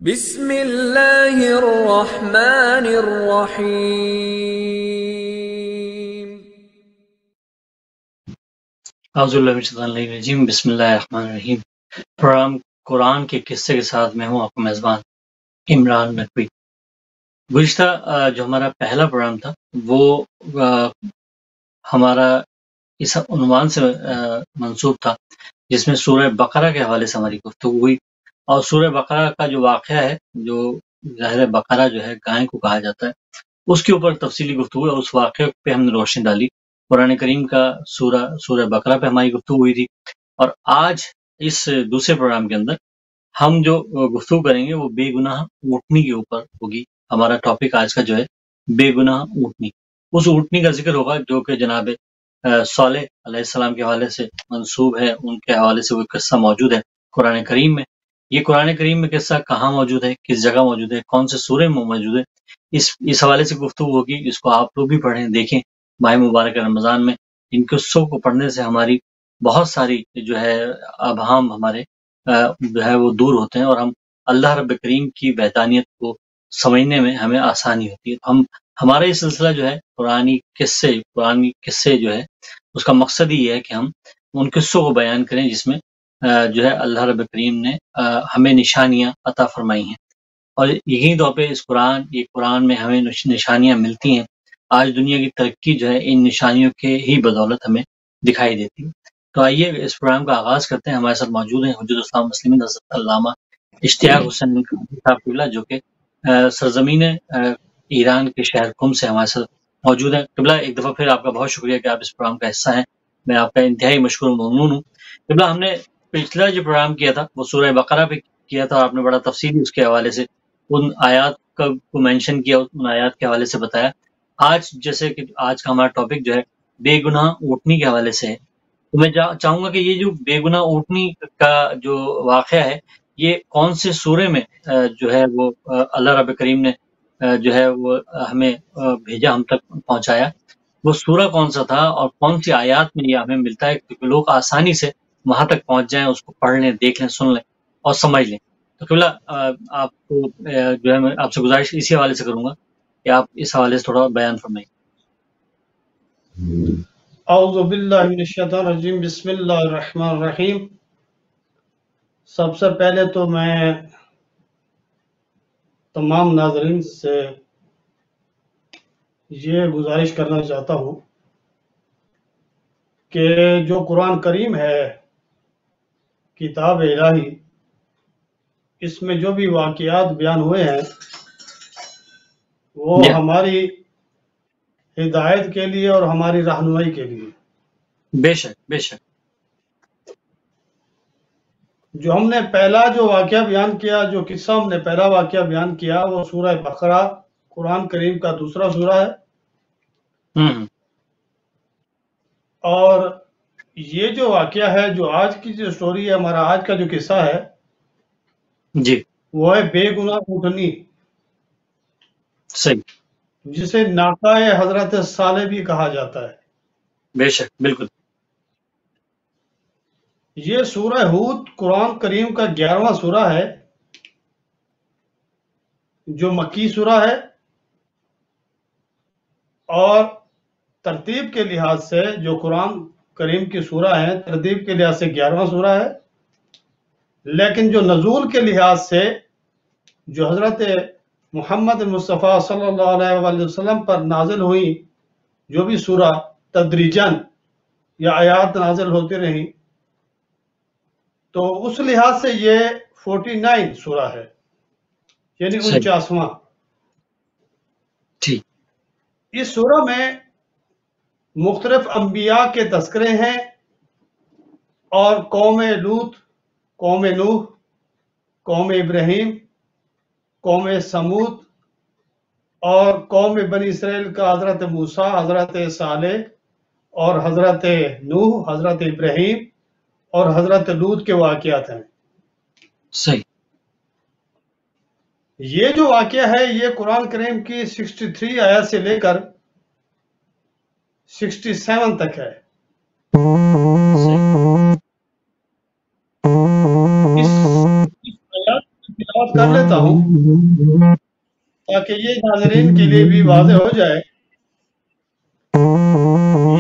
بسم اللہ الرحمن الرحیم۔ اعوذ باللہ من الشیطان الرجیم، بسم اللہ الرحمن الرحیم۔ پروگرام قرآن کے قصے کے ساتھ میں ہوں آپ کا میزبان عمران نقوی۔ گزشتہ جو ہمارا پہلا پروگرام تھا وہ ہمارا اس عنوان سے منسوب تھا جس میں سورہ بقرہ کے حوالے سے ہماری گفتگو ہوئی، اور سورہ بقرہ کا جو واقعہ ہے، جو ظاہر بقرہ جو ہے گائے کو کہا جاتا ہے، اس کے اوپر تفصیلی گفتگو ہے۔ اس واقعے پہ ہم نے روشنی ڈالی۔ قرآن کریم کا سورہ بقرہ پہ ہماری گفتگو ہوئی تھی، اور آج اس دوسرے پروگرام کے اندر ہم جو گفتگو کریں گے وہ بے گناہ اونٹنی کے اوپر ہوگی۔ ہمارا ٹاپک آج کا جو ہے بے گناہ اونٹنی، اس اونٹنی کا ذکر ہوگا جو کہ جناب صالح علیہ السلام کے حوالے سے منسوب ہے، ان کے حوالے سے وہ قصہ موجود ہے قرآن کریم میں۔ یہ قرآن کریم میں قصہ کہاں موجود ہے، کس جگہ موجود ہے، کون سے سورے میں موجود ہے، اس حوالے سے گفتگو ہوگی۔ اس کو آپ لوگ بھی پڑھیں، دیکھیں۔ ماہ مبارک رمضان میں ان قصوں کو پڑھنے سے ہماری بہت ساری جو ہے ابہام ہمارے جو ہے وہ دور ہوتے ہیں، اور ہم اللہ رب کریم کی وحدانیت کو سمجھنے میں ہمیں آسانی ہوتی ہے۔ ہمارا یہ سلسلہ جو ہے قرآنی قصے جو ہے اس کا مقصد ہی ہے کہ ہم ان قصوں کو بیان کریں جس میں جو ہے اللہ رب کریم نے ہمیں نشانیاں عطا فرمائی ہیں، اور یقینی طور پہ یہ قرآن میں ہمیں نشانیاں ملتی ہیں۔ آج دنیا کی ترقی جو ہے ان نشانیوں کے ہی بدولت ہمیں دکھائی دیتی ہے۔ تو آئیے اس پروگرام کا آغاز کرتے ہیں۔ ہمارے ساتھ موجود ہیں حجت اسلام مسلمین حضرت علامہ اشتیاق حسین صاحب قبلہ، جو کہ سرزمین ایران کے شہر قم سے ہمارے ساتھ موجود ہیں۔ قبلہ ایک دفعہ پھر آپ کا بہت شکریہ کہ آپ اس پروگرام کا حصہ ہیں، میں آپ کا انتہائی مشکور و ممنون ہوں۔ قبلہ ہم نے پچھلا جو پروگرام کیا تھا وہ سورہ بقرہ پہ کیا تھا، آپ نے بڑا تفصیلی اس کے حوالے سے ان آیات کو مینشن کیا، ان آیات کے حوالے سے بتایا۔ آج جیسے کہ آج کا ہمارا ٹاپک جو ہے بے گناہ اونٹنی کے حوالے سے ہے، تو میں چاہوں گا کہ یہ جو بے گناہ اونٹنی کا جو واقعہ ہے یہ کون سے سورے میں جو ہے وہ اللہ رب کریم نے جو ہے وہ ہمیں بھیجا، ہم تک پہنچایا، وہ سورہ کون سا تھا اور کون سی آیات میں یہ ہمیں ملتا ہے کہ لوگ آسانی سے وہاں تک پہنچ جائیں، اس کو پڑھ لیں، دیکھ لیں، سن لیں اور سمجھ لیں۔ تو قبلہ آپ کو جو ہے میں آپ سے گزارش اسی حوالے سے کروں گا کہ آپ اس حوالے سے تھوڑا بیان فرمائیں۔ اعوذ باللہ من الشیطان الرجیم، بسم اللہ الرحمن الرحیم۔ سب سے پہلے تو میں تمام ناظرین سے یہ گزارش کرنا چاہتا ہوں کہ جو قرآن کریم ہے کتاب الہی، اس میں جو بھی واقعات بیان ہوئے ہیں وہ ہماری ہدایت کے لیے اور ہماری رہنمائی کے لیے۔ بے شک بے شک۔ جو ہم نے پہلا جو واقعہ بیان کیا، جو قصہ ہم نے پہلا واقعہ بیان کیا، وہ سورہ بقرہ قرآن کریم کا دوسرا سورہ ہے، اور یہ جو واقعہ ہے، جو آج کی جو سٹوری ہے، ہمارا آج کا جو قصہ ہے جی، وہ ہے بے گناہ اونٹنی، صحیح، جسے ناقہ حضرت صالح بھی کہا جاتا ہے۔ بے شک، بالکل۔ یہ سورہ ہود قرآن کریم کا 11واں سورہ ہے، جو مکی سورہ ہے، اور ترتیب کے لحاظ سے جو قرآن کریم کی سورہ ہیں ترتیب کے لحاظ سے 11واں سورہ ہے، لیکن جو نزول کے لحاظ سے جو حضرت محمد مصطفیٰ صلی اللہ علیہ وآلہ وسلم پر نازل ہوئی جو بھی سورہ تدریجاً یا آیات نازل ہوتی رہیں، تو اس لحاظ سے یہ 49 سورہ ہے، یعنی 49واں۔ ٹھیک۔ اس سورہ میں مختلف انبیاء کے تذکرے ہیں، اور قوم لوط، قوم نوح، قوم ابراہیم، قوم سمود اور قوم بنی اسرائیل کا حضرت موسیٰ، حضرت صالح اور حضرت نوح، حضرت ابراہیم اور حضرت لوط کے واقعات ہیں۔ صحیح۔ یہ جو واقعہ ہے یہ قرآن کریم کی 63 آیات سے لے کر 67 تک ہے۔ اس آیات کی تلاوت کر لیتا ہوں تاکہ یہ ناظرین کے لیے بھی واضح ہو جائے.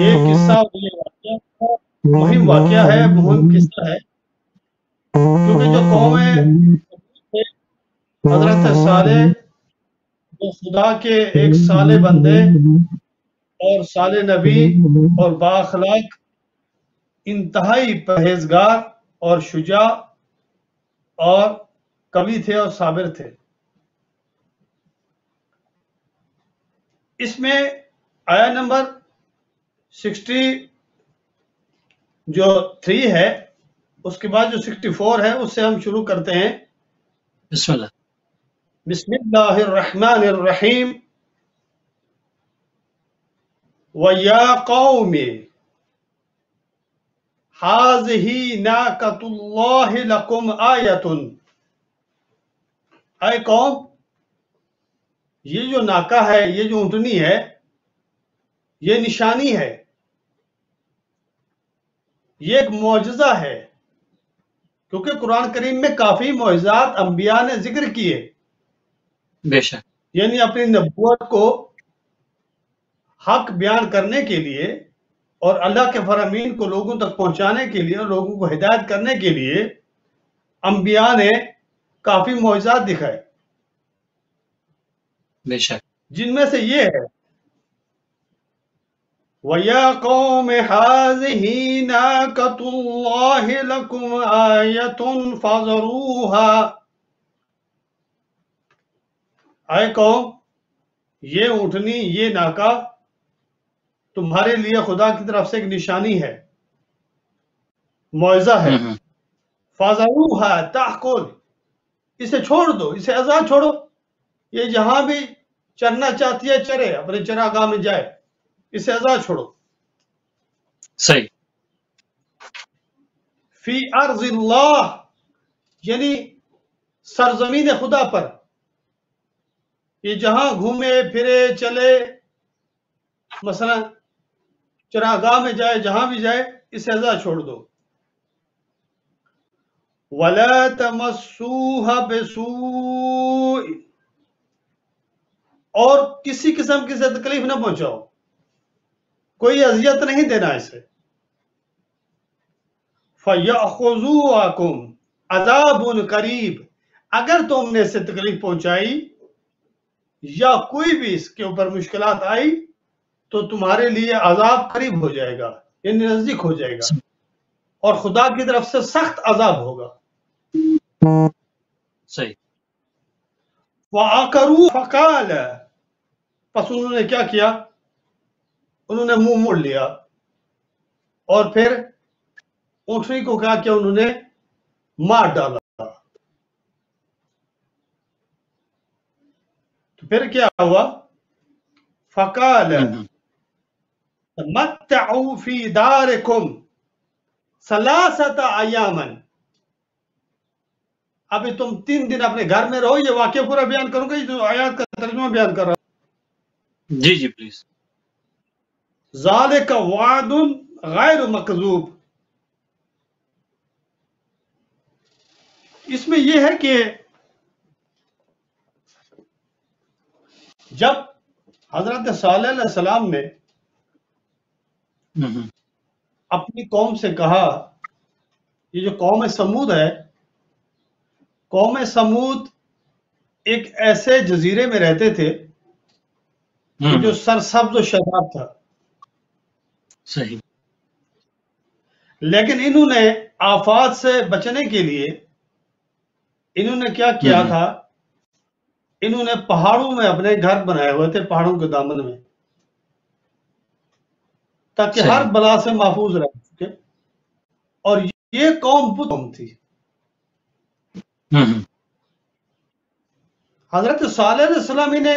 یہ قصہ یہ واقعہ مہم واقعہ ہے، مہم قصہ ہے، کیونکہ جو قوم حضرت صالح جو خدا کے ایک صالح بندے اور صالح نبی اور بااخلاق انتہائی پرہیزگار اور شجاع اور قوی تھے اور صابر تھے. اس میں آیا نمبر 60 جو 3 ہے، اس کے بعد جو 64 ہے اس سے ہم شروع کرتے ہیں. بسم اللہ. بسم اللہ الرحمن الرحیم. وَيَا قَوْمِ هَٰذِهِ نَاقَةُ اللَّهِ لَكُمْ آیَةٌ. اے قوم، یہ جو ناکہ ہے، یہ جو اونٹنی ہے، یہ نشانی ہے، یہ ایک معجزہ ہے، کیونکہ قرآن کریم میں کافی معجزات انبیاء نے ذکر کیے. بے شک. یعنی اپنی نبوت کو حق بیان کرنے کے لیے اور اللہ کے فرامین کو لوگوں تک پہنچانے کے لیے اور لوگوں کو ہدایت کرنے کے لیے انبیاء نے کافی معجزات دکھائے. بے شک. جن میں سے یہ ہے وَيَا قَوْمِ هَٰذِهِ نَاقَةُ اللَّهِ لَكُمْ آیَةٌ فَذَرُوهَا. اے قوم، یہ اونٹنی، یہ ناکہ تمہارے لیے خدا کی طرف سے ایک نشانی ہے، معجزہ ہے. فَذَرُوهَا تَأْكُلْ. اسے چھوڑ دو، اسے آزاد چھوڑو، یہ جہاں بھی چرنا چاہتی ہے چرے، اپنے چراگاہ میں جائے، اسے آزاد چھوڑو. صحیح. فی ارض اللہ، یعنی سرزمین خدا پر، یہ جہاں گھومے پھرے چلے، مثلا چراگاہ میں جائے، جہاں بھی جائے، اسے آزاد چھوڑ دو. وَلَا تَمَسُّوهَا بِسُوءٍ. اور کسی قسم کی تکلیف نہ پہنچاؤ، کوئی اذیت نہیں دینا اسے. فَيَأْخُذُوكُمْ عَذَابٌ قَرِيبٌ. اگر تم نے اسے تکلیف پہنچائی یا کوئی بھی اس کے اوپر مشکلات آئی تو تمہارے لیے عذاب قریب ہو جائے گا، یعنی نزدیک ہو جائے گا، اور خدا کی طرف سے سخت عذاب ہوگا. صحیح. وَعَقَرُوا فَقَالَ. پس انہوں نے کیا کیا؟ انہوں نے منہ موڑ لیا، اور پھر اونٹنی کو کیا کیا؟ انہوں نے مار ڈالا. تو پھر کیا ہوا؟ فَقَالَ تَمَتَّعُوا فِي دَارِكُمْ ثَلَاثَةَ أَيَّامٍ. ابھی تم 3 دن اپنے گھر میں رہو. یہ واقعہ پورا بیان کروں گا، یہ جو آیات کا ترجمہ بیان کر رہا ہوں. جی جی پلیز. ذَلِكَ وَعْدٌ غَيْرُ مَكْذُوبٍ. اس میں یہ ہے کہ جب حضرت صالح علیہ السلام نے اپنی قوم سے کہا، یہ جو قوم سمود ہے، قوم سمود ایک ایسے جزیرے میں رہتے تھے کہ جو سرسبز و شاداب تھا. صحیح. لیکن انہوں نے آفات سے بچنے کے لیے انہوں نے کیا کیا تھا؟ انہوں نے پہاڑوں میں اپنے گھر بنائے ہوئے تھے، پہاڑوں کے دامن میں، تاکہ ہر بلا سے محفوظ رہ سکے. اور یہ قوم بت قوم تھی. حضرت صالح علیہ السلام نے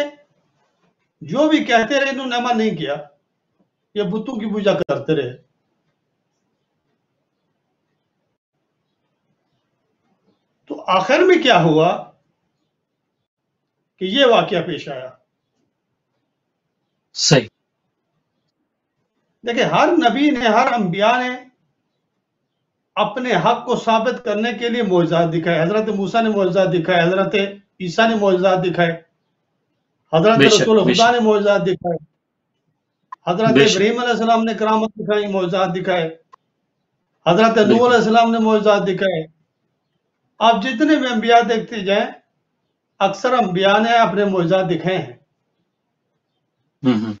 جو بھی کہتے رہے، انہوں نے عمل نہیں کیا، یہ بتوں کی پوجا کرتے رہے. تو آخر میں کیا ہوا کہ یہ واقعہ پیش آیا. صحیح. دیکھیں، ہر نبی نے، ہر انبیاء نے اپنے حق کو ثابت کرنے کے لیے معجزات دکھائے. حضرت موسیٰ نے معجزات دکھائے، حضرت عیسیٰ نے معجزات دکھائے، حضرت بے شک رسول بے خدا شک نے معجزات دکھائے، حضرت بے شک ابراہیم علیہ السلام نے کرامت دکھائی، معجزات دکھائے، حضرت نوح بالکل علیہ السلام نے معجزات دکھائے۔ آپ جتنے بھی انبیاء دیکھتے جائیں، اکثر انبیاء نے اپنے معجزات دکھائے ہیں، ہوں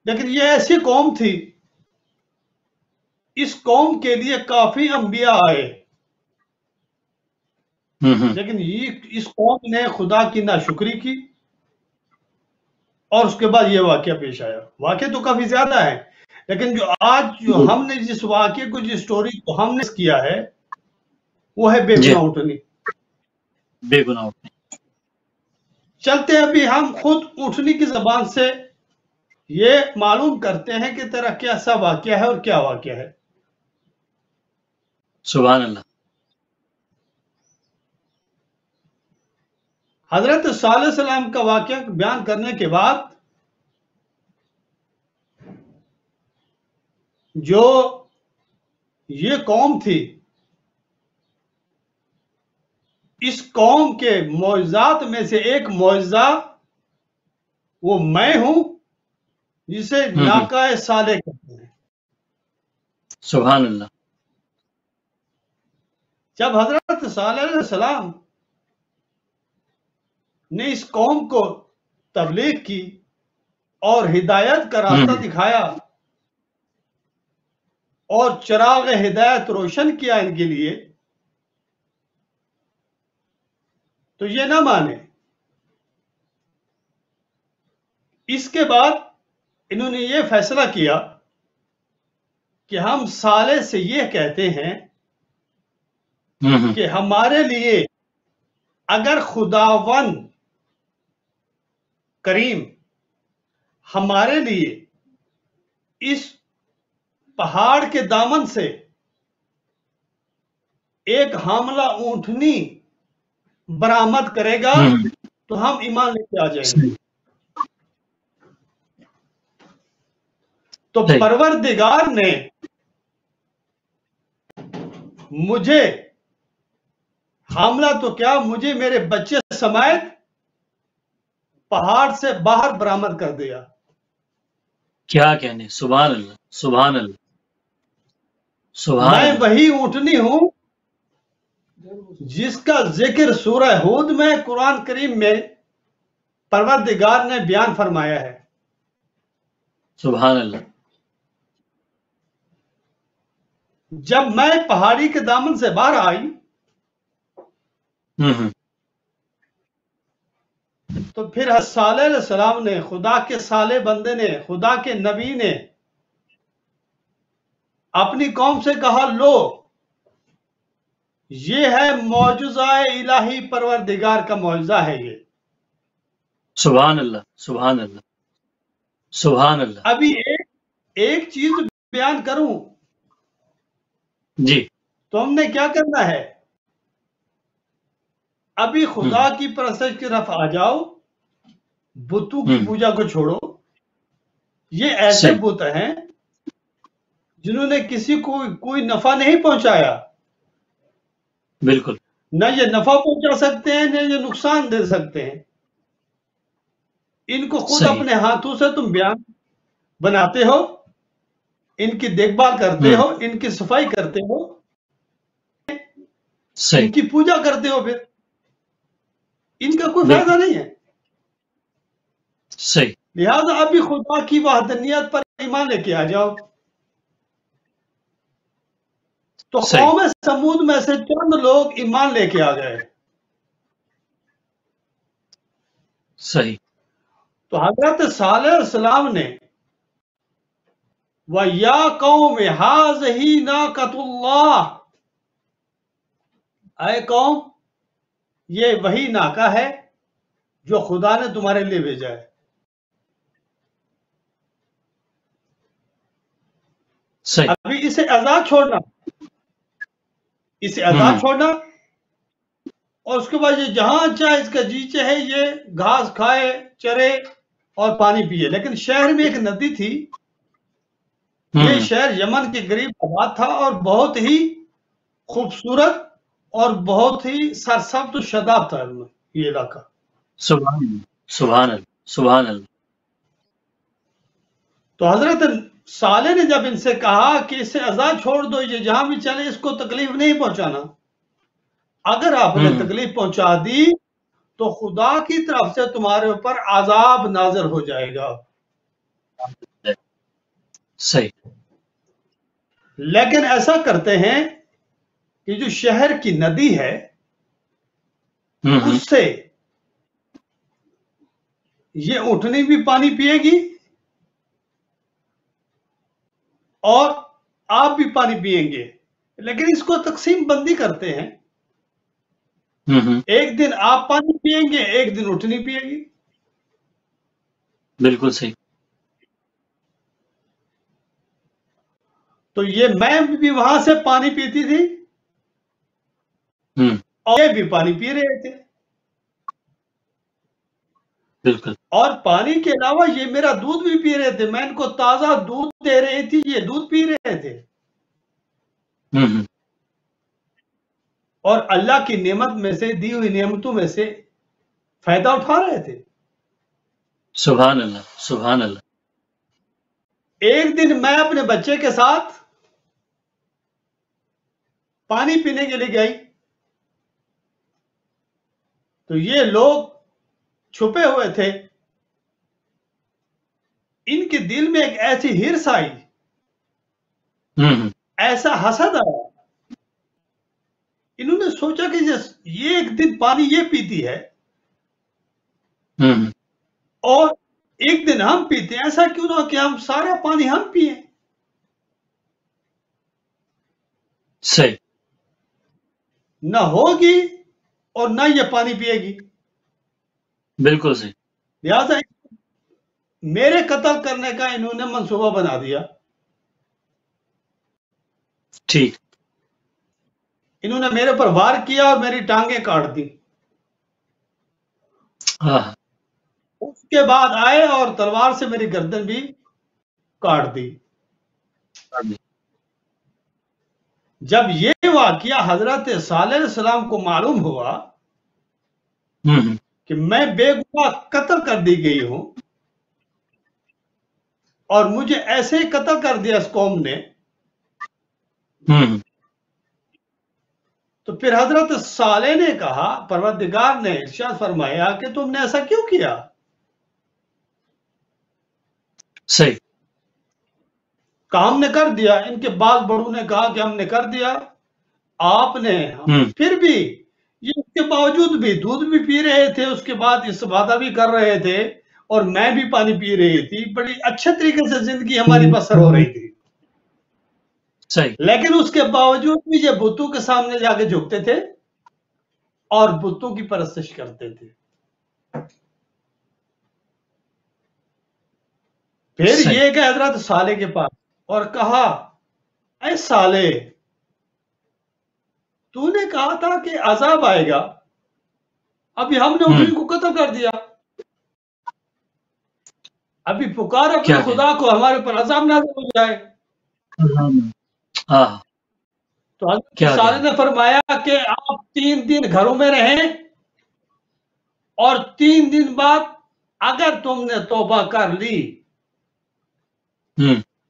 لیکن یہ ایسی قوم تھی، اس قوم کے لیے کافی انبیاء آئے، لیکن اس قوم نے خدا کی ناشکری کی، اور اس کے بعد یہ واقعہ پیش آیا۔ واقعہ تو کافی زیادہ ہے، لیکن جو آج جو ہم نے جس واقعے کو، جس سٹوری کو ہم نے کیا ہے، وہ ہے بے جی گناہ اونٹنی۔ بے گناہ اٹھنے چلتے ابھی ہم خود اونٹنی کی زبان سے یہ معلوم کرتے ہیں کہ تیرا کیسا واقعہ ہے اور کیا واقعہ ہے۔ سبحان اللہ حضرت صالح علیہ السلام کا واقعہ بیان کرنے کے بعد جو یہ قوم تھی، اس قوم کے معجزات میں سے ایک معجزہ وہ میں ہوں، جسے ناقہ صالح کہتے ہیں۔ سبحان اللہ جب حضرت صالح علیہ السلام نے اس قوم کو تبلیغ کی اور ہدایت کا راستہ دکھایا اور چراغ ہدایت روشن کیا ان کے لیے، تو یہ نہ مانے۔ اس کے بعد انہوں نے یہ فیصلہ کیا کہ ہم صالح سے یہ کہتے ہیں کہ ہمارے لیے اگر خداوند کریم ہمارے لیے اس پہاڑ کے دامن سے ایک حاملہ اونٹنی برآمد کرے گا تو ہم ایمان لے کے آ جائیں گے۔ تو پروردگار نے مجھے حاملہ تو کیا، مجھے میرے بچے سمیت پہاڑ سے باہر برآمد کر دیا۔ کیا کہنے، سبحان اللہ سبحان اللہ سبحان میں اللہ وہی اونٹنی ہوں جس کا ذکر سورہ ہود میں قرآن کریم میں پروردگار نے بیان فرمایا ہے۔ سبحان اللہ جب میں پہاڑی کے دامن سے باہر آئی تو پھر صالح علیہ السلام نے، خدا کے صالح بندے نے، خدا کے نبی نے اپنی قوم سے کہا، لو یہ ہے معجزہ الہی، پروردگار کا معجزہ ہے یہ۔ سبحان اللہ سبحان اللہ سبحان اللہ ابھی ایک چیز بیان کروں جی تو ہم نے کیا کرنا ہے؟ ابھی خدا کی پرستش کی طرف آ جاؤ، بتوں کی پوجا کو چھوڑو۔ یہ ایسے صحیح بت ہیں جنہوں نے کسی کو کوئی نفع نہیں پہنچایا، بالکل نہ یہ نفع پہنچا سکتے ہیں، نہ یہ نقصان دے سکتے ہیں۔ ان کو خود صحیح اپنے ہاتھوں سے تم بیان بناتے ہو، ان کی دیکھ بھال کرتے ہو، ان کی صفائی کرتے ہو، صحیح ان کی پوجا کرتے ہو، پھر ان کا کوئی بالکل فائدہ نہیں ہے۔ صحیح لہذا ابھی خدا کی وحدانیت پر ایمان لے کے آ جاؤ۔ تو صحیح قوم سمود میں سے چند لوگ ایمان لے کے آ گئے۔ صحیح تو حضرت صالح علیہ السلام نے وَيَا قَوْمِ هَٰذِهِ نَاقَةُ اللَّهِ، اے قوم یہ وہی ناکہ ہے جو خدا نے تمہارے لیے بھیجا ہے۔ صحیح ابھی اسے آزاد چھوڑنا، اسے آزاد چھوڑنا، اور اس کے بعد یہ جہاں چاہے اس کا جی چاہے یہ گھاس کھائے، چرے اور پانی پیے۔ لیکن شہر میں ایک ندی تھی، یہ شہر یمن کے قریب آباد تھا اور بہت ہی خوبصورت اور بہت ہی سرسبز و شاداب تھا۔ یہ علاقہ. سبحان اللہ، سبحان اللہ، سبحان اللہ. تو حضرت صالح نے جب ان سے کہا کہ اسے عذاب چھوڑ دو، یہ جہاں بھی چلے اس کو تکلیف نہیں پہنچانا، اگر آپ نے تکلیف پہنچا دی تو خدا کی طرف سے تمہارے اوپر عذاب نازل ہو جائے گا. صحیح. لیکن ایسا کرتے ہیں کہ جو شہر کی ندی ہے اس سے یہ اونٹنی بھی پانی پیے گی اور آپ بھی پانی پیئیں گے، لیکن اس کو تقسیم بندی کرتے ہیں. ایک دن آپ پانی پیئیں گے، ایک دن اونٹنی پیے گی. بالکل صحیح. تو یہ میں بھی وہاں سے پانی پیتی تھی اور یہ بھی پانی پی رہے تھے. بالکل. اور پانی کے علاوہ یہ میرا دودھ بھی پی رہے تھے. میں ان کو تازہ دودھ دے رہی تھی، یہ دودھ پی رہے تھے اور اللہ کی نعمت میں سے، دی ہوئی نعمتوں میں سے فائدہ اٹھا رہے تھے. سبحان اللہ، سبحان اللہ. ایک دن میں اپنے بچے کے ساتھ پانی پینے کے لیے گئی تو یہ لوگ چھپے ہوئے تھے. ان کے دل میں ایک ایسی ہرس آئی، ایسا حسد آیا. انہوں نے سوچا کہ یہ ایک دن پانی یہ پیتی ہے اور ایک دن ہم پیتے ہیں، ایسا کیوں نہ کہ ہم سارا پانی ہم پیئیں. صحیح. نہ ہوگی اور نہ یہ پانی پیے گی. بالکل صحیح. لہذا میرے قتل کرنے کا انہوں نے منصوبہ بنا دیا. ٹھیک. انہوں نے میرے پر وار کیا اور میری ٹانگیں کاٹ دی. اس کے بعد آئے اور تلوار سے میری گردن بھی کاٹ دی. جب یہ واقعہ حضرت صالح علیہ السلام کو معلوم ہوا کہ میں بے گناہ قتل کر دی گئی ہوں اور مجھے ایسے ہی قتل کر دیا اس قوم نے، تو پھر حضرت صالح نے کہا، پروردگار نے ارشاد فرمایا کہ تم نے ایسا کیوں کیا؟ صحیح. کام نے کر دیا. ان کے بعض بڑوں نے کہا کہ ہم نے کر دیا. آپ نے پھر بھی یہ اس کے باوجود بھی دودھ بھی پی رہے تھے، اس کے بعد استفادہ بھی کر رہے تھے اور میں بھی پانی پی رہی تھی. بڑی اچھے طریقے سے زندگی ہماری بسر ہو رہی تھی. صحیح. لیکن اس کے باوجود بھی یہ بتوں کے سامنے جا کے جھکتے تھے اور بتوں کی پرستش کرتے تھے. پھر یہ کہ حضرت صالح کے پاس اور کہا، اے صالح، تو نے کہا تھا کہ عذاب آئے گا، ابھی ہم نے اونٹنی کو قتل کر دیا. ابھی پکار اپنے خدا کو ہمارے پر عذاب نازل ہو جائے. تو حضرت صالح نے فرمایا کہ آپ 3 دن گھروں میں رہیں اور 3 دن بعد اگر تم نے توبہ کر لی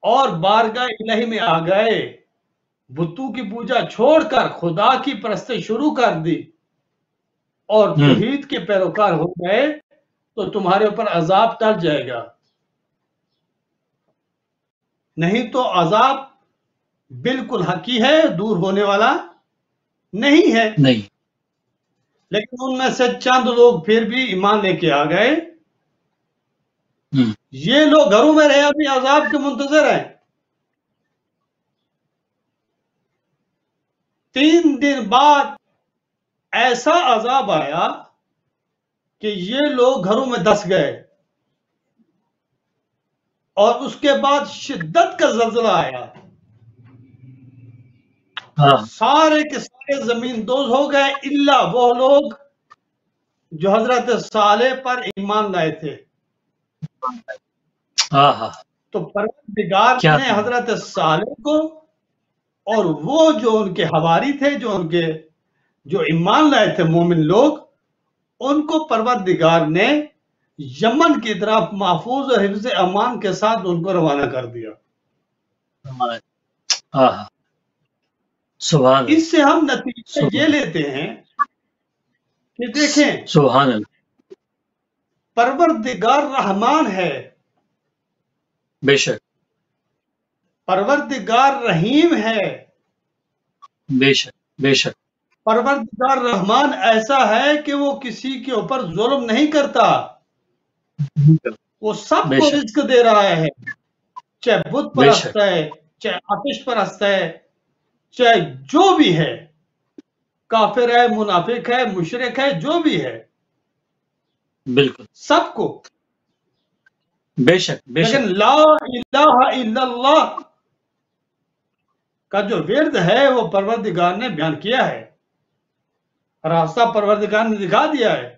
اور بارگاہ الہی میں آ گئے، بتوں کی پوجا چھوڑ کر خدا کی پرستش شروع کر دی اور توحید کے پیروکار ہو گئے تو تمہارے اوپر عذاب ٹل جائے گا. نہیں تو عذاب بالکل حقی ہے، دور ہونے والا نہیں ہے. لیکن ان میں سے چند لوگ پھر بھی ایمان لے کے آ گئے. یہ لوگ گھروں میں رہے، ابھی عذاب کے منتظر ہیں. 3 دن بعد ایسا عذاب آیا کہ یہ لوگ گھروں میں دس گئے اور اس کے بعد شدت کا زلزلہ آیا. سارے کے سارے زمین دوز ہو گئے الا وہ لوگ جو حضرت صالح پر ایمان لائے تھے. تو پروردگار نے حضرت صالح کو اور وہ جو ان کے حواری تھے، جو ایمان لائے تھے مومن لوگ، ان کو پروردگار نے یمن کی طرف محفوظ اور حفظ امان کے ساتھ ان کو روانہ کر دیا۔ ہاں سبحان اللہ، اس سے ہم نتیجہ یہ لیتے ہیں کہ دیکھیں سبحان اللہ، پروردگار رحمان ہے، بے شک پروردگار رحیم ہے، بے شک بے شک، پروردگار رحمان ایسا ہے کہ وہ کسی کے اوپر ظلم نہیں کرتا، وہ سب بے کو شک رزق دے رہا ہے، چاہے بت بے پرست شک، ہے، چاہے آتش پرست ہے، چاہے جو بھی ہے، کافر ہے، منافق ہے، مشرک ہے، جو بھی ہے، بالکل سب کو۔ بے شک بے شک، لیکن لا الہ الا اللہ کا جو ورد ہے وہ پروردگار نے بیان کیا ہے، راستہ پروردگار نے دکھا دیا ہے،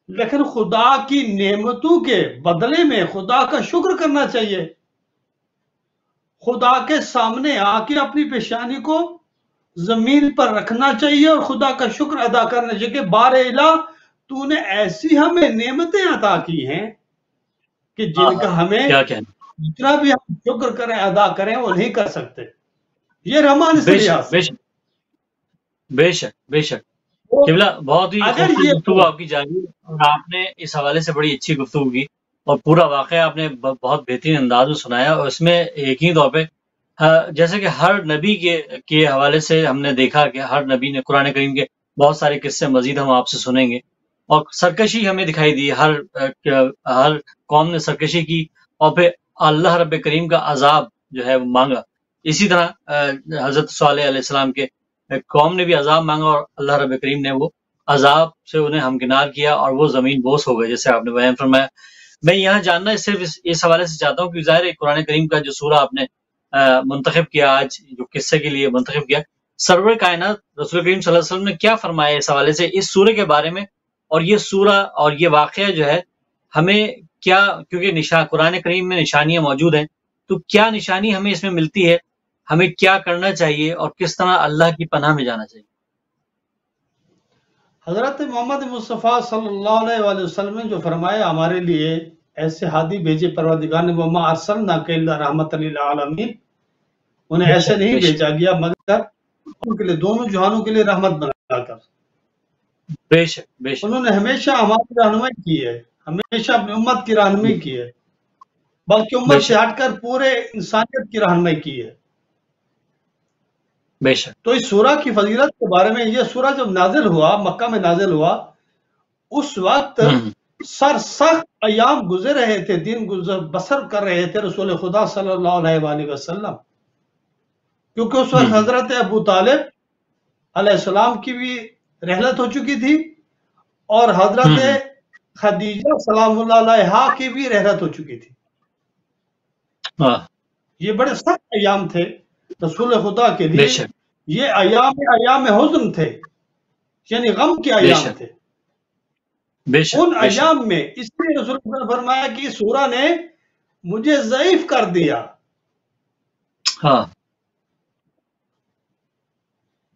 لیکن خدا کی نعمتوں کے بدلے میں خدا کا شکر کرنا چاہیے، خدا کے سامنے آ کے اپنی پیشانی کو زمین پر رکھنا چاہیے اور خدا کا شکر ادا کرنا چاہیے کہ بار الہ تو نے ایسی ہمیں نعمتیں عطا کی ہیں کہ جن کا ہمیں کیا کہنا، جتنا بھی ہم شکر کریں ادا کریں وہ نہیں کر سکتے۔ یہ رحمان سے بے لحاظ شک بے شک بے شک بے شک۔ تو قبلہ بہت ہی اگر خوبصورت یہ گفتگو آپ کی جاری ہے، اور آپ نے اس حوالے سے بڑی اچھی گفتگو کی اور پورا واقعہ آپ نے بہت بہترین انداز میں سنایا، اور اس میں یقینی طور پہ جیسے کہ ہر نبی کے حوالے سے ہم نے دیکھا کہ ہر نبی نے قرآن کریم کے بہت سارے قصے مزید ہم آپ سے سنیں گے، اور سرکشی ہمیں دکھائی دی، ہر قوم نے سرکشی کی اور پھر اللہ رب کریم کا عذاب جو ہے وہ مانگا۔ اسی طرح حضرت صالح علیہ السلام کے قوم نے بھی عذاب مانگا اور اللہ رب کریم نے وہ عذاب سے انہیں ہمکنار کیا اور وہ زمین بوس ہو گئے، جیسے آپ نے بیان فرمایا۔ میں یہاں جاننا صرف اس حوالے سے چاہتا ہوں کہ ظاہر ہے قرآن کریم کا جو سورہ آپ نے منتخب کیا آج، جو قصے کے لیے منتخب کیا، سرور کائنات رسول کریم صلی اللہ علیہ وسلم نے کیا فرمایا اس حوالے سے اس سورہ کے بارے میں، اور یہ سورہ اور یہ واقعہ جو ہے ہمیں کیا، کیونکہ قرآن کریم میں نشانیاں موجود ہیں، تو کیا نشانی ہمیں اس میں ملتی ہے، ہمیں کیا کرنا چاہیے اور کس طرح اللہ کی پناہ میں جانا چاہیے؟ حضرت محمد مصطفیٰ صلی اللہ علیہ وآلہ وسلم نے جو فرمایا ہمارے لیے ایسے ہادی بھیجے پروردگار نے، وما ارسلناک الا رحمۃ للعالمین، انہیں ایسے نہیں بھیجا گیا مگر ان کے لیے دونوں جہانوں کے لیے رحمت بنا کر۔ بے شک بے شک، انہوں نے ہمیشہ ہماری رہنمائی کی ہے، ہمیشہ اپنی امت کی رہنمائی کی ہے، بلکہ امت سے ہٹ کر پورے انسانیت کی رہنمائی کی ہے۔ بے شک، تو اس سورہ کی فضیلت کے بارے میں، یہ سورہ جب نازل ہوا، مکہ میں نازل ہوا، اس وقت سخت ایام گزر رہے تھے، دن بسر کر رہے تھے رسول خدا صلی اللہ علیہ وآلہ وسلم، کیونکہ اس وقت حضرت ابو طالب علیہ السلام کی بھی رحلت ہو چکی تھی اور حضرت خدیجہ سلام اللہ علیہا کی بھی رحلت ہو چکی تھی۔ یہ بڑے سخت ایام تھے رسول خدا کے لیے، یہ ایام حزن تھے، یعنی غم کے ایام تھے۔ ان ایام میں اس لیے رسول خدا نے فرمایا کہ اس سورہ نے مجھے ضعیف کر دیا،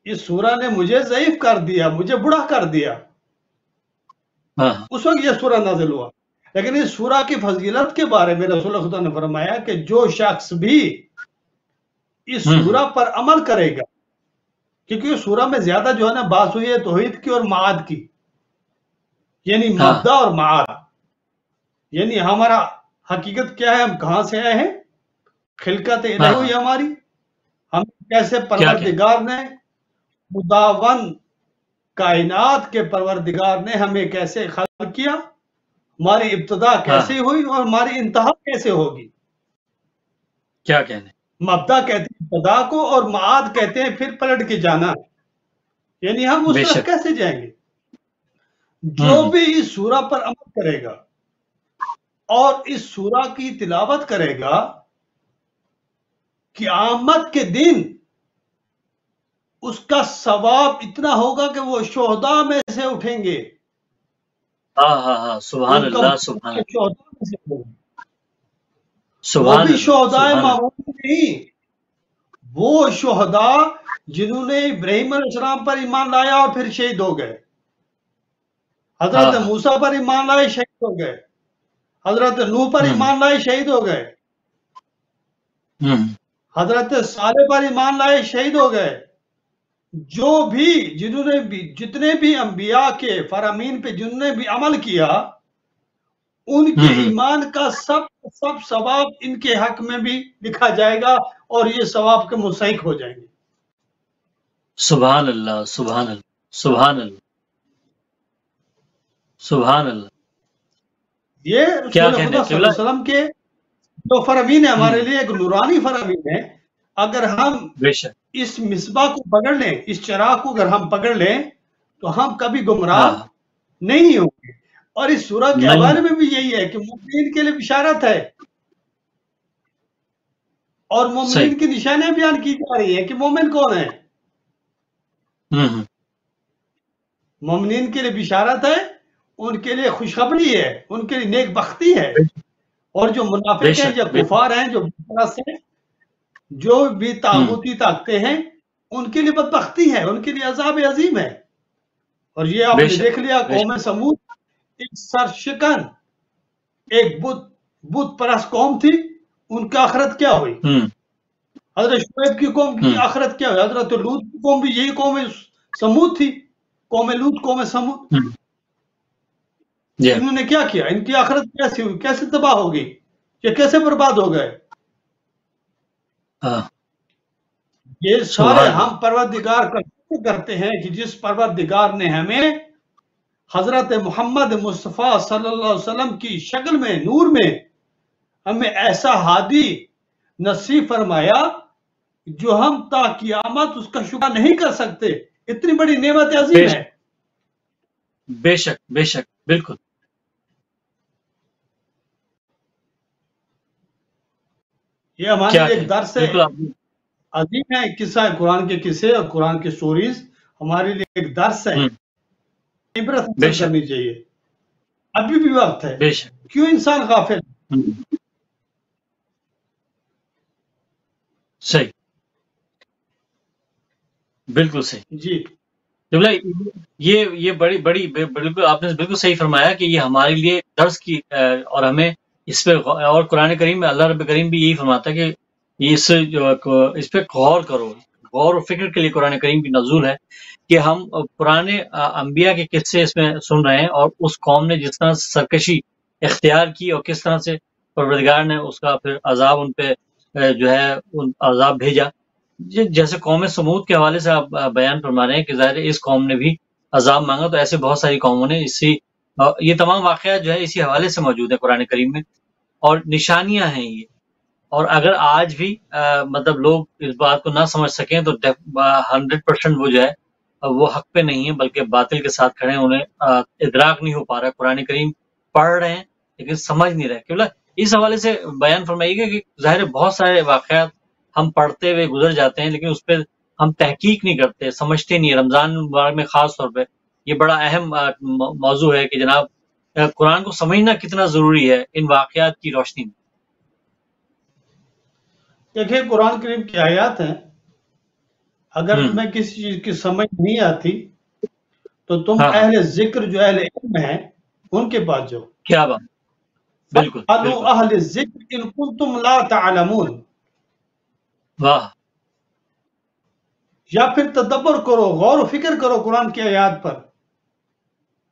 اس سورہ نے مجھے ضعیف کر دیا، مجھے بڑھا کر دیا۔ اس وقت یہ سورہ نازل ہوا، لیکن اس سورہ کی فضیلت کے بارے میں رسول خدا نے فرمایا کہ جو شخص بھی اس سورہ پر عمل کرے گا، کیونکہ اس سورہ میں زیادہ جو ہے نا بات ہوئی ہے توحید کی اور معاد کی، یعنی مبدا اور معاد، یعنی ہمارا حقیقت کیا ہے، ہم کہاں سے آئے ہیں، خلقت الہی ہوئی ہماری، ہم کیسے پروردگار نے خداوند کائنات کے پروردگار نے ہمیں کیسے خلق کیا، ہماری ابتدا کیسے ہوئی اور ہماری انتہا کیسے ہوگی۔ کیا کہنے، مبدا کہتے ہیں ابتدا کو اور معاد کہتے ہیں پھر پلٹ کے جانا، یعنی ہم اس طرف کیسے جائیں گے۔ جو بھی اس سورہ پر عمل کرے گا اور اس سورہ کی تلاوت کرے گا، قیامت کے دن اس کا ثواب اتنا ہوگا کہ وہ شہداء میں سے اٹھیں گے۔ سبحان اللہ، سبحان اللہ، وہ بھی شہداء معمولی نہیں، وہ شہداء جنہوں نے ابراہیم علیہ السلام پر ایمان لایا اور پھر شہید ہو گئے۔ حضرت ہاں موسیٰ پر ایمان لائے شہید ہو گئے، حضرت نوح پر ہوں ایمان لائے شہید ہو گئے، ہوں حضرت صالح پر ایمان لائے شہید ہو گئے۔ جو بھی جنہوں نے بھی جتنے بھی انبیاء کے فرامین پہ جنہوں نے بھی عمل کیا، ان کے ہوں ایمان کا سب ثواب ان کے حق میں بھی لکھا جائے گا اور یہ ثواب کے مستحق ہو جائیں گے۔ سبحان اللہ سبحان اللہ سبحان اللہ سبحان اللہ، یہ کیا رسول کہنے خدا صلی اللہ قبلہ. علیہ وسلم کے جو فرامین ہے ہمارے ہوں لیے ایک نورانی فرامین ہے۔ اگر ہم بے شک. اس مصباح کو پکڑ لیں، اس چراغ کو اگر ہم پکڑ لیں تو ہم کبھی گمراہ ہاں نہیں ہوں گے۔ اور اس سورہ کے نہیں. حوالے میں بھی یہی ہے کہ مومنین کے لیے بشارت ہے اور صحیح. مومنین کی نشانیاں بیان کی جا رہی ہیں کہ مومن کون ہے۔ ہوں مومنین کے لیے بشارت ہے، ان کے لیے خوشخبری ہے، ان کے لیے نیک بختی ہے۔ اور جو بے منافق ہیں شک یا بے شک. کفار ہیں، جو بطرس ہیں، جو بھی ہوں طاغوتی طاقتیں ہیں، ان کے لیے بدبختی ہے، ان کے لیے عذاب عظیم ہے۔ اور یہ آپ بے نے شک دیکھ لیا بے شک. قوم سمود ایک سرشکن ایک بت پرست قوم تھی، ان کا آخرت کیا ہوئی؟ ہوں حضرت شعیب کی قوم کی ہوں آخرت کیا ہوئی؟ حضرت لوط کی قوم بھی یہی قوم سمود تھی، قوم لوط قوم سمود۔ ہوں جی انہوں نے کیا کیا؟ ان کی آخرت کیسی ہوئی؟ کیسے تباہ ہو گئی؟ یہ کیسے برباد ہو گئے؟ ہاں یہ سبحان سارے اللہ. ہم پروردگار کا شکر کرتے ہیں کہ جس پروردگار نے ہمیں حضرت محمد مصطفیٰ صلی اللہ علیہ وسلم کی شکل میں، نور میں ہمیں ایسا ہادی نصیب فرمایا جو ہم تا قیامت اس کا شکر نہیں کر سکتے۔ اتنی بڑی نعمت بے عظیم شک ہے۔ بے شک بے شک بالکل. یہ ہمارے کیا لیے کہیں ایک درس ہے، بالکل آپ نے. عظیم ہے۔ قصہ ہے، قرآن کے قصے اور قرآن کے سٹوریز ہمارے لیے ایک درس ہے، ہوں عبرت بے حاصل شک کرنی چاہیے۔ ابھی بھی وقت ہے، بے شک. کیوں انسان غافل؟ ہوں صحیح بالکل صحیح. جی قبلہ یہ بڑی بڑی بالکل آپ نے بالکل صحیح فرمایا کہ یہ ہمارے لیے درس کی اور ہمیں اس پہ اور قرآن کریم میں اللہ رب کریم بھی یہی فرماتا ہے کہ اس پہ غور کرو، غور و فکر کے لیے قرآن کریم کی نزول ہے کہ ہم پرانے انبیاء کے قصے اس میں سن رہے ہیں اور اس قوم نے جس طرح سرکشی اختیار کی اور کس طرح سے پروردگار نے اس کا پھر عذاب ان پہ جو ہے عذاب بھیجا۔ جیسے قوم سمود کے حوالے سے آپ بیان فرما رہے ہیں کہ ظاہر ہے اس قوم نے بھی عذاب مانگا، تو ایسے بہت ساری قوموں نے یہ تمام واقعات جو ہے اسی حوالے سے موجود ہیں قرآن کریم میں اور نشانیاں ہیں یہ۔ اور اگر آج بھی مطلب لوگ اس بات کو نہ سمجھ سکیں تو 100% وہ جو ہے وہ حق پہ نہیں ہے بلکہ باطل کے ساتھ کھڑے ہیں، انہیں ادراک نہیں ہو پا رہا ہے۔ قرآن کریم پڑھ رہے ہیں لیکن سمجھ نہیں رہے۔ کیوں اس حوالے سے بیان فرمائیے گا کہ ظاہر ہے بہت سارے واقعات ہم پڑھتے ہوئے گزر جاتے ہیں لیکن اس پہ ہم تحقیق نہیں کرتے، سمجھتے نہیں۔ رمضان مبارک میں خاص طور پہ یہ بڑا اہم موضوع ہے کہ جناب قرآن کو سمجھنا کتنا ضروری ہے ان واقعات کی روشنی میں۔ دیکھیں، قرآن کریم کی آیات ہیں، اگر ہوں تمہیں کسی چیز کی سمجھ نہیں آتی تو تم ہاں ہاں اہل ذکر جو اہل علم ہیں ان کے پاس جاؤ۔ کیا بات، بالکل فَاسْأَلُوا بالکل. أَهْلَ الذِّكْرِ إِن كُنتُمْ لَا تَعْلَمُونَ، واہ یا پھر تدبر کرو، غور و فکر کرو قرآن کی آیات پر۔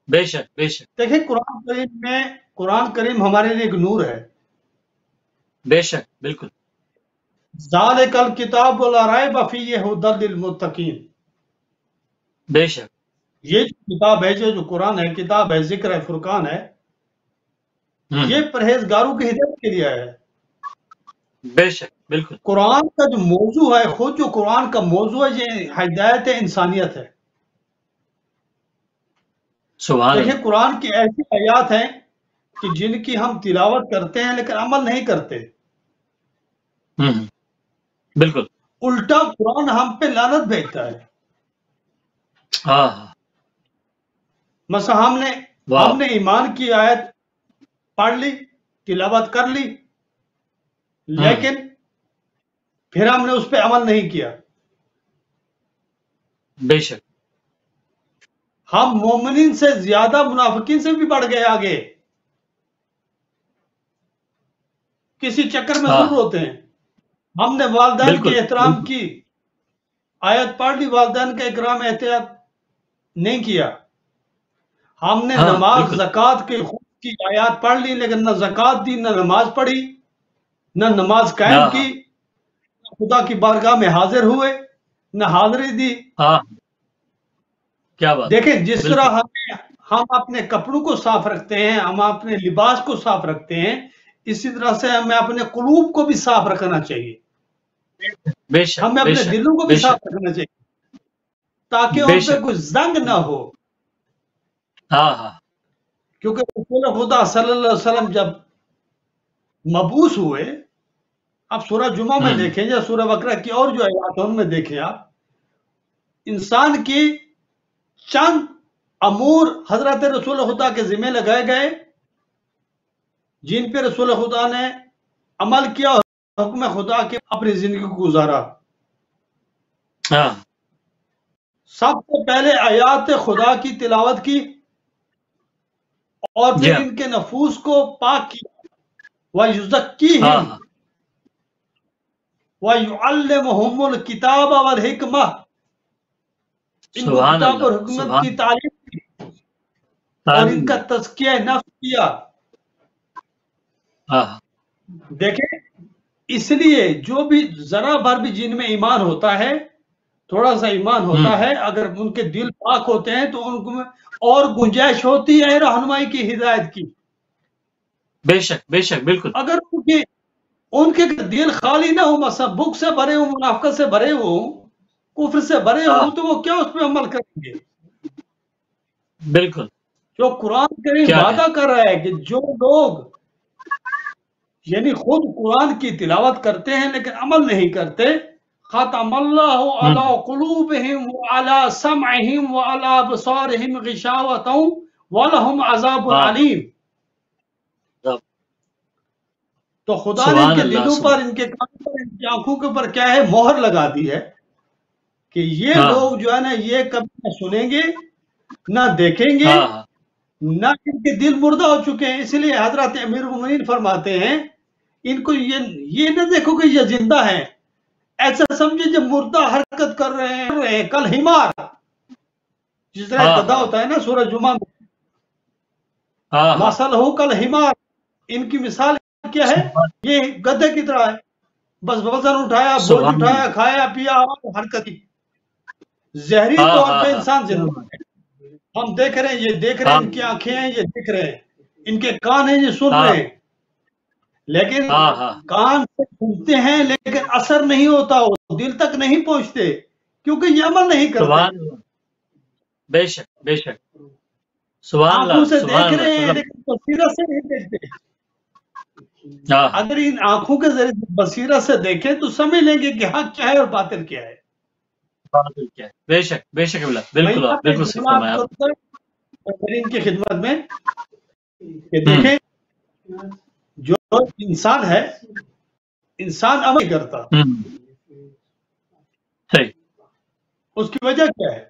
بے شک بے شک دیکھیں قرآن کریم ہمارے لیے ایک نور ہے۔ بے شک بالکل. ذَلِكَ الْكِتَابُ لَا رَيْبَ فِيهِ هُدًى لِّلْمُتَّقِينَ، بے شک یہ جو کتاب ہے، جو قرآن ہے، کتاب ہے، ذکر ہے، فرقان ہے، یہ پرہیزگاروں کی ہدایت کے لیے ہے۔ بے شک بالکل. قرآن کا جو موضوع ہے، خود جو قرآن کا موضوع ہے، یہ ہدایت انسانیت ہے۔ سبحان دیکھیں اللہ. قرآن کی ایسی آیات ہیں کہ جن کی ہم تلاوت کرتے ہیں لیکن عمل نہیں کرتے۔ بالکل. الٹا قرآن ہم پہ لعنت بھیجتا ہے۔ ہاں ہاں مثلا ہم نے ایمان کی آیت پڑھ لی، تلاوت کر لی، لیکن پھر ہم نے اس پہ عمل نہیں کیا۔ بے شک. ہم مومنین سے زیادہ منافقین سے بھی بڑھ گئے آگے، کسی چکر میں ہاں ضرور ہوتے ہیں۔ ہم نے والدین بالکل کے احترام بالکل کی آیت پڑھ لی، والدین کا اکرام احتیاط نہیں کیا۔ ہم نے ہاں نماز بالکل زکوٰۃ کی آیات پڑھ لی، لیکن نہ زکوٰۃ دی، نہ نماز پڑھی، نہ نماز قائم ہاں کی، خدا کی بارگاہ میں حاضر ہوئے، نہ حاضری دی۔ ہاں کیا بات، دیکھیں جس بالکل طرح ہم اپنے کپڑوں کو صاف رکھتے ہیں، ہم اپنے لباس کو صاف رکھتے ہیں، اسی طرح سے ہمیں اپنے قلوب کو بھی صاف رکھنا چاہیے، بے شک ہمیں بے اپنے شک دلوں کو بے بھی صاف شک رکھنا چاہیے تاکہ بے ان پہ شک کوئی زنگ نہ ہو۔ ہاں ہاں کیونکہ رسول خدا صلی اللہ علیہ وسلم جب مبعوث ہوئے، اب سورہ جمعہ میں ہوں دیکھیں یا سورہ بقرہ کی اور جو آیات ہیں ان میں دیکھیں آپ، انسان کی چند امور حضرت رسول خدا کے ذمہ لگائے گئے جن پہ رسول خدا نے عمل کیا اور حکم خدا کے اپنی زندگی کو گزارا۔ ہاں سب سے پہلے آیات خدا کی تلاوت کی اور جی پھر ہاں ان کے نفوس کو پاک کیا۔ ہاں وَيُزَكِّيهِمْ ہاں وَيُعَلِّمُهُمُ الْكِتَابَ وَالْحِكْمَةَ، ان کو سبحان کتاب اور اللہ حکمت سبحان کی تعلیم دی اور تعلیم ان دی، کا تزکیہ نفس کیا۔ ہاں ہاں دیکھیں اس لیے جو بھی ذرا بھر بھی جن میں ایمان ہوتا ہے، تھوڑا سا ایمان ہوتا ہے، اگر ان کے دل پاک ہوتے ہیں تو ان کو اور گنجائش ہوتی ہے رہنمائی کی، ہدایت کی۔ بے شک بے شک بالکل اگر ان کے دل خالی نہ ہو، مثلا بک سے بھرے ہوں، منافقت سے بھرے ہوں، کفر سے بھرے ہاں ہوں، تو وہ کیا اس پہ عمل کریں گے؟ بالکل جو قرآن کریم کیا وعدہ کر رہا ہے کہ جو لوگ یعنی خود قرآن کی تلاوت کرتے ہیں لیکن عمل نہیں کرتے، ختم اللہ علی قلوبہم وعلی سمعہم وعلی ابصارہم غشاوۃ ولہم عذاب ہاں علیم۔ تو خدا نے ان سبحان کے اللہ دلوں پر، سبحان ان کے کانوں پر، ان کی آنکھوں کے اوپر کیا ہے، مہر لگا دی ہے کہ یہ ہاں لوگ جو ہے نا یہ کبھی نہ سنیں گے نہ دیکھیں گے، ہاں ہاں نہ ان کے دل مردہ ہو چکے ہیں۔ اس لیے حضرت امیر المومنین فرماتے ہیں ان کو یہ نہ دیکھو کہ یہ زندہ ہیں، ایسا سمجھے جب مردہ حرکت کر رہے ہیں، کل حمار، جس طرح ہاں گدھا ہاں ہوتا ہے نا سورہ جمعہ میں، ہاں ہاں مثل ہو کل حمار، ان کی مثال کیا ہے؟ سبحان یہ گدھے کی طرح ہے، بس وزن اٹھایا، بوجھ سبحان اٹھایا، اللہ کھایا پیا اور حرکت کی۔ ظاہری ہاں طور ہاں پہ ہاں انسان زندہ ہے، ہم دیکھ رہے ہیں، یہ دیکھ رہے ہیں، ہاں ان کی آنکھیں ہیں، یہ دیکھ رہے ہیں، ان کے کان ہیں، یہ سن ہاں رہے ہیں، لیکن ہاں ہاں کان سے سنتے ہیں لیکن اثر نہیں ہوتا، وہ دل تک نہیں پہنچتے کیونکہ یہ عمل نہیں کرتے۔ سبحان اللہ بے شک بے شک سبحان آنکھوں اللہ سے سبحان دیکھ رہے اللہ ہیں مطلب لیکن بصیرت سے نہیں دیکھتے۔ ہاں اگر ان آنکھوں کے ذریعے بصیرت سے دیکھیں تو سمجھ لیں گے کہ حق کیا ہے اور باطل کیا ہے۔ باطل کیا ہے، بے شک میں بالکل یہاں آپ پہ بالکل صحیح جملہ فرمایا آپ آپ کو ان کی خدمت میں کہ نے۔ دیکھیں جو انسان ہے، انسان عمل کرتا، صحیح اس کی وجہ کیا ہے؟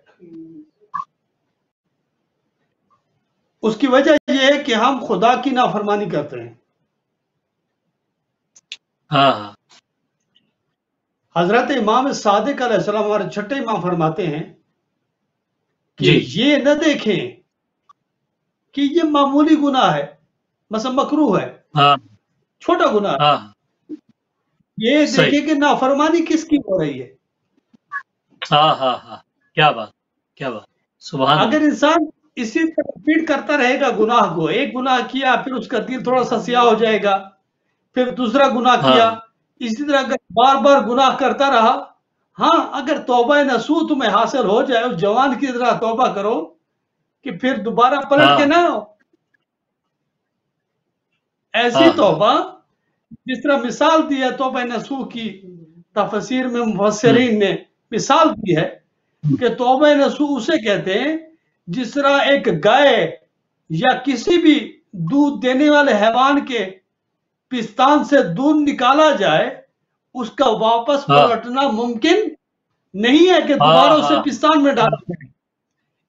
اس کی وجہ یہ ہے کہ ہم خدا کی نافرمانی کرتے ہیں۔ ہاں ہاں حضرت امام صادق علیہ السلام ہمارے چھٹے امام فرماتے ہیں کہ جی یہ نہ دیکھیں کہ یہ معمولی گناہ ہے، مثلا مکروہ ہے، ہاں چھوٹا گناہ ہے، ہاں یہ صحیح دیکھیں کہ نافرمانی کس کی ہو رہی ہے۔ ہاں ہاں ہاں کیا بات سبحان اگر اللہ انسان اسی طرح ریپیٹ کرتا رہے گا گناہ کو، ایک گناہ کیا پھر اس کا دل تھوڑا سا سیاہ ہو جائے گا، پھر دوسرا گناہ ہاں کیا، اسی طرح اگر بار بار گناہ کرتا رہا، ہاں اگر توبہ نصوح تمہیں حاصل ہو جائے، اس جوان کی طرح توبہ کرو کہ پھر دوبارہ پلٹ کے ہاں نہ ہو، ایسی ہاں ہاں توبہ جس طرح مثال دی ہے توبہ نصوح کی، تفسیر میں مفسرین نے مثال دی ہے کہ توبہ نصوح اسے کہتے ہیں جس طرح ایک گائے یا کسی بھی دودھ دینے والے حیوان کے پستان سے دودھ نکالا جائے، اس کا واپس ہاں پلٹنا ممکن نہیں ہے کہ ہاں دوبارہ اسے ہاں پستان میں ڈالا جائے۔